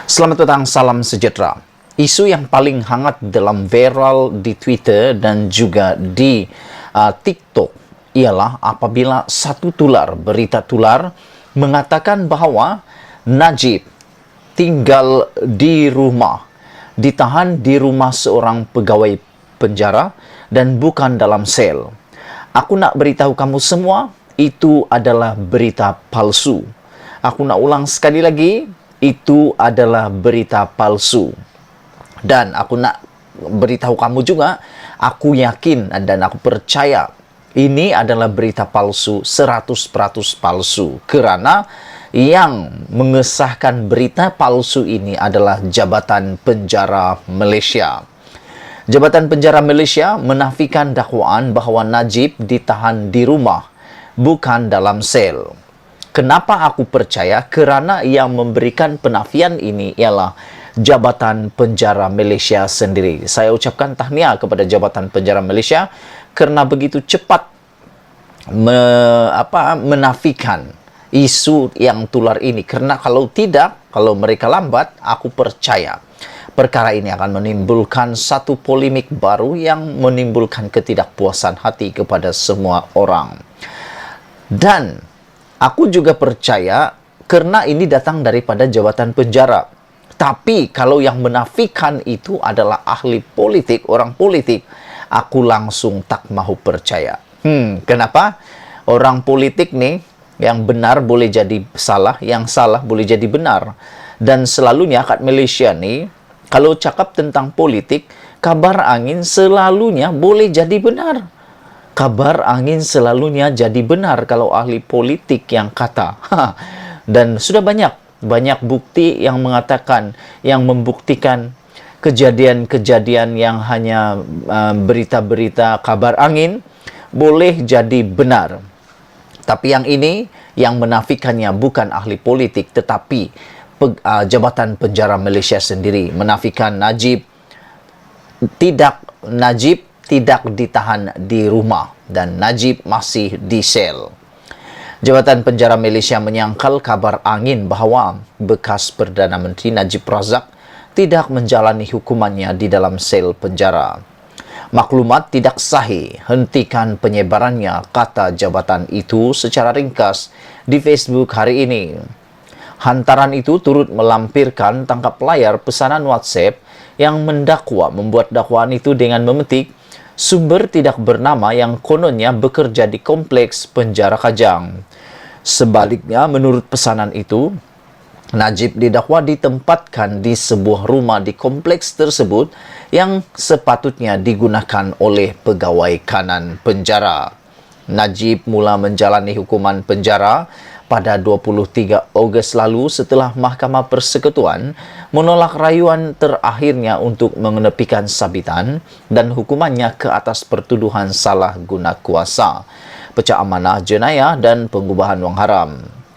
Selamat datang, salam sejahtera. Isu yang paling hangat dalam viral di Twitter dan juga di TikTok ialah apabila berita tular mengatakan bahwa Najib tinggal di rumah, ditahan di rumah seorang pegawai penjara dan bukan dalam sel. Aku nak beritahu kamu semua, itu adalah berita palsu. Aku nak ulang sekali lagi, itu adalah berita palsu. Dan aku nak beritahu kamu juga, aku yakin dan aku percaya ini adalah berita palsu, 100% palsu. Kerana yang mengesahkan berita palsu ini adalah Jabatan Penjara Malaysia. Jabatan Penjara Malaysia menafikan dakwaan bahawa Najib ditahan di rumah, bukan dalam sel. Kenapa aku percaya? Kerana yang memberikan penafian ini ialah Jabatan Penjara Malaysia sendiri. Saya ucapkan tahniah kepada Jabatan Penjara Malaysia kerana begitu cepat menafikan isu yang tular ini. Kerana kalau tidak, kalau mereka lambat, aku percaya perkara ini akan menimbulkan satu polemik baru yang menimbulkan ketidakpuasan hati kepada semua orang. Dan aku juga percaya kerana ini datang daripada Jabatan Penjara. Tapi kalau yang menafikan itu adalah ahli politik, orang politik, aku langsung tak mahu percaya. Kenapa? Orang politik nih, yang benar boleh jadi salah, yang salah boleh jadi benar. Dan selalunya kat Malaysia nih, kalau cakap tentang politik, kabar angin selalunya boleh jadi benar. Kabar angin selalunya jadi benar kalau ahli politik yang kata. Dan sudah banyak bukti yang mengatakan, yang membuktikan kejadian-kejadian yang hanya berita-berita kabar angin boleh jadi benar. Tapi yang ini, yang menafikannya bukan ahli politik, tetapi Jabatan Penjara Malaysia sendiri menafikan Najib tidak ditahan di rumah dan Najib masih di sel. Jabatan Penjara Malaysia menyangkal kabar angin bahawa bekas Perdana Menteri Najib Razak tidak menjalani hukumannya di dalam sel penjara. Maklumat tidak sahih, hentikan penyebarannya, kata jabatan itu secara ringkas di Facebook hari ini. Hantaran itu turut melampirkan tangkap layar pesanan WhatsApp yang membuat dakwaan itu dengan memetik sumber tidak bernama yang kononnya bekerja di kompleks penjara Kajang. Sebaliknya, menurut pesanan itu, Najib didakwa ditempatkan di sebuah rumah di kompleks tersebut yang sepatutnya digunakan oleh pegawai kanan penjara. Najib mula menjalani hukuman penjara pada 23 Ogos lalu setelah Mahkamah Persekutuan menolak rayuan terakhirnya untuk mengenepikan sabitan dan hukumannya ke atas pertuduhan salah guna kuasa, pecah amanah jenayah dan pengubahan wang haram.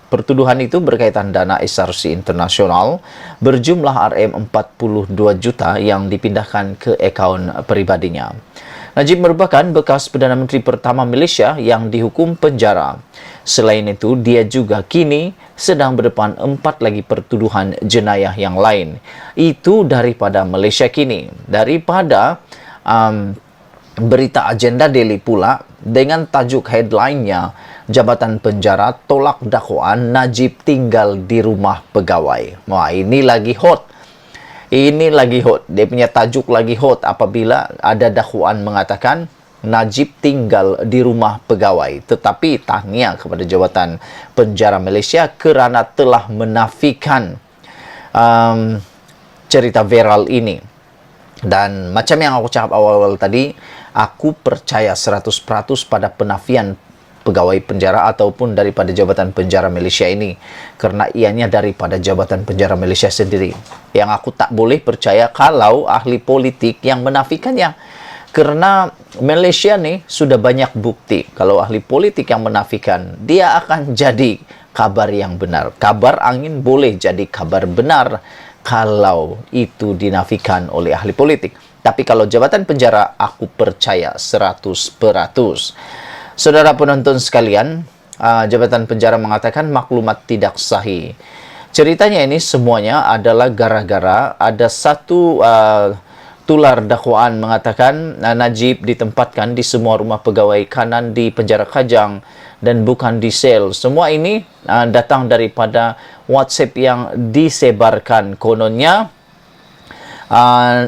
Pertuduhan itu berkaitan dana SRC internasional berjumlah RM42 juta yang dipindahkan ke akaun peribadinya. Najib merupakan bekas Perdana Menteri pertama Malaysia yang dihukum penjara. Selain itu, dia juga kini sedang berdepan 4 lagi pertuduhan jenayah yang lain. Itu daripada Malaysia kini. Daripada berita Agenda Daily pula dengan tajuk headline-nya, Jabatan Penjara tolak dakwaan Najib tinggal di rumah pegawai. Wah, ini lagi hot. Ini lagi hot. Dia punya tajuk lagi hot apabila ada dakwaan mengatakan Najib tinggal di rumah pegawai. Tetapi tahniah kepada Jabatan Penjara Malaysia kerana telah menafikan cerita viral ini. Dan macam yang aku cakap awal-awal tadi, aku percaya 100% pada penafian pegawai penjara ataupun daripada Jabatan Penjara Malaysia ini, kerana ianya daripada Jabatan Penjara Malaysia sendiri. Yang aku tak boleh percaya kalau ahli politik yang menafikannya, kerana Malaysia ni sudah banyak bukti kalau ahli politik yang menafikan, dia akan jadi kabar yang benar. Kabar angin boleh jadi kabar benar kalau itu dinafikan oleh ahli politik. Tapi kalau Jabatan Penjara, aku percaya 100%. Saudara penonton sekalian, Jabatan Penjara mengatakan maklumat tidak sahih. Ceritanya ini semuanya adalah gara-gara ada satu tular dakwaan mengatakan Najib ditempatkan di semua rumah pegawai kanan di penjara Kajang dan bukan di sel. Semua ini datang daripada WhatsApp yang disebarkan. Kononnya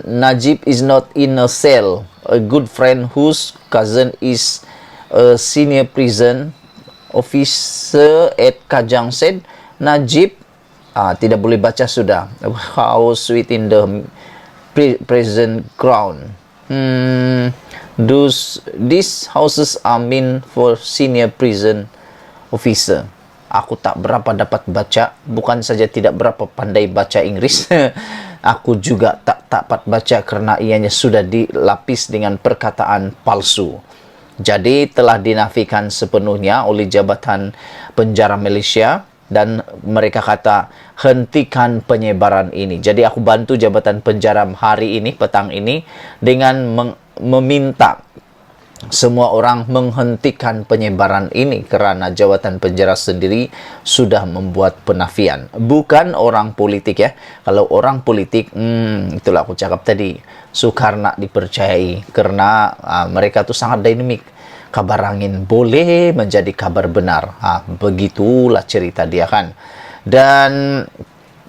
Najib is not in a cell. A good friend whose cousin is a senior prison officer at Kajang said Najib tidak boleh baca sudah. House within the prison ground. These houses are meant for senior prison officer. Aku tak berapa dapat baca, bukan saja tidak berapa pandai baca Inggris. Aku juga tak dapat baca karena ianya sudah dilapis dengan perkataan palsu. Jadi telah dinafikan sepenuhnya oleh Jabatan Penjara Malaysia. Dan mereka kata, hentikan penyebaran ini. Jadi aku bantu Jabatan Penjara hari ini, petang ini, dengan meminta semua orang menghentikan penyebaran ini kerana Jabatan Penjara sendiri sudah membuat penafian. Bukan orang politik ya. Kalau orang politik, itulah aku cakap tadi, sukar nak dipercayai kerana mereka tu sangat dinamik. Kabar angin boleh menjadi kabar benar. Begitulah cerita dia kan. Dan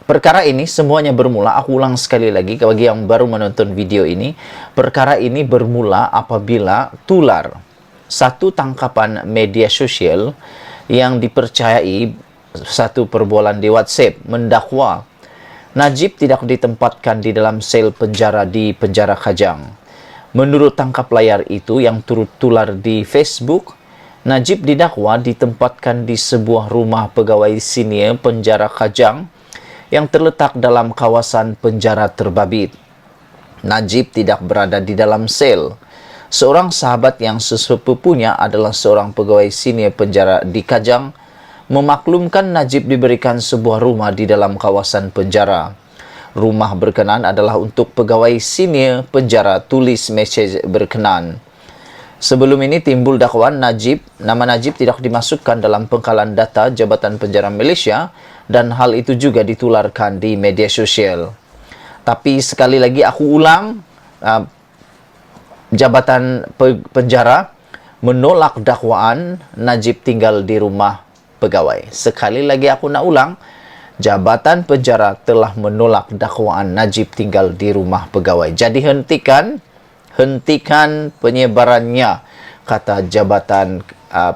perkara ini semuanya bermula, aku ulang sekali lagi bagi yang baru menonton video ini. Perkara ini bermula apabila tular satu tangkapan media sosial yang dipercayai satu perbualan di WhatsApp mendakwa Najib tidak ditempatkan di dalam sel penjara di penjara Kajang. Menurut tangkap layar itu yang turut tular di Facebook, Najib didakwa ditempatkan di sebuah rumah pegawai senior penjara Kajang yang terletak dalam kawasan penjara terbabit. Najib tidak berada di dalam sel. Seorang sahabat yang sesepupunya adalah seorang pegawai senior penjara di Kajang memaklumkan Najib diberikan sebuah rumah di dalam kawasan penjara. Rumah berkenan adalah untuk pegawai senior penjara, tulis mesej berkenan. Sebelum ini timbul dakwaan nama Najib tidak dimasukkan dalam pengkalan data Jabatan Penjara Malaysia dan hal itu juga ditularkan di media sosial. Tapi sekali lagi aku ulang, Jabatan Penjara menolak dakwaan Najib tinggal di rumah pegawai. Sekali lagi aku nak ulang, Jabatan Penjara telah menolak dakwaan Najib tinggal di rumah pegawai. Jadi hentikan penyebarannya, kata Jabatan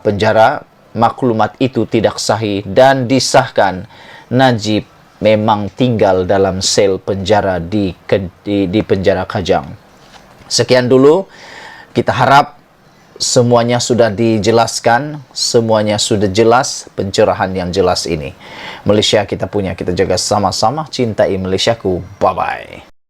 Penjara. Maklumat itu tidak sahih dan disahkan Najib memang tinggal dalam sel penjara di penjara Kajang. Sekian dulu, kita harap semuanya sudah dijelaskan, semuanya sudah jelas, pencerahan yang jelas ini. Malaysia kita punya, kita jaga sama-sama, cintai Malaysiaku. Bye-bye.